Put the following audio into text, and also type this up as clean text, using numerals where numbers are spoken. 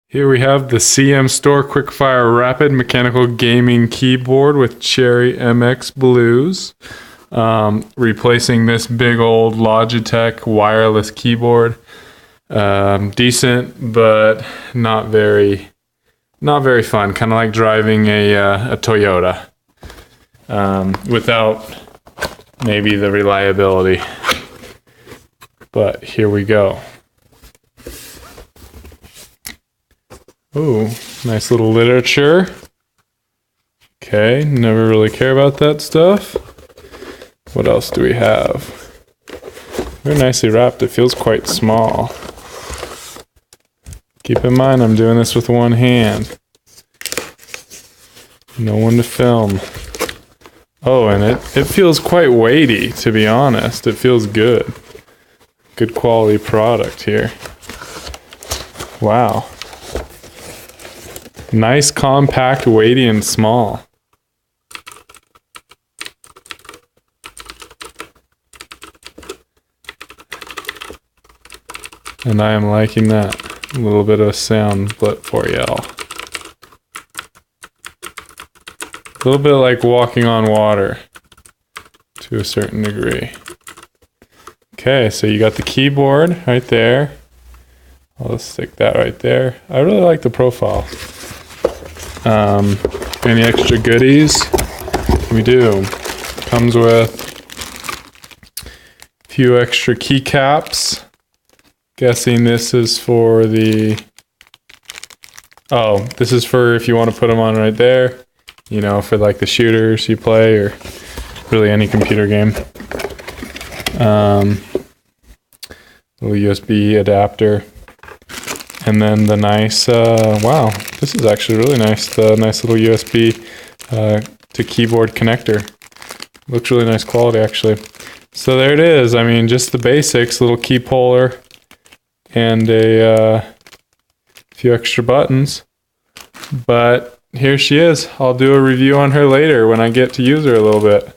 Here we have the CM Store Quickfire Rapid Mechanical Gaming Keyboard with Cherry MX Blues. Replacing this big old Logitech wireless keyboard. Decent, but not very fun. Kind of like driving a Toyota without maybe the reliability. But here we go. Ooh, nice little literature. Okay, never really care about that stuff. What else do we have? Very nicely wrapped. It feels quite small. Keep in mind, I'm doing this with one hand. No one to film. Oh, and it feels quite weighty, to be honest. It feels good. Good quality product here. Wow. Nice, compact, weighty, and small. And I am liking that. A little bit of a sound blip for y'all. A little bit like walking on water to a certain degree. Okay, so you got the keyboard right there. I'll just stick that right there. I really like the profile. Any extra goodies? We do. Comes with a few extra keycaps. Guessing this is for the... Oh, this is for if you want to put them on right there. You know, for like the shooters you play or really any computer game. Little USB adapter. And then the nice, wow, this is actually really nice. The nice little USB to keyboard connector. Looks really nice quality, actually. So there it is. I mean, just the basics, little key puller and a few extra buttons. But here she is. I'll do a review on her later when I get to use her a little bit.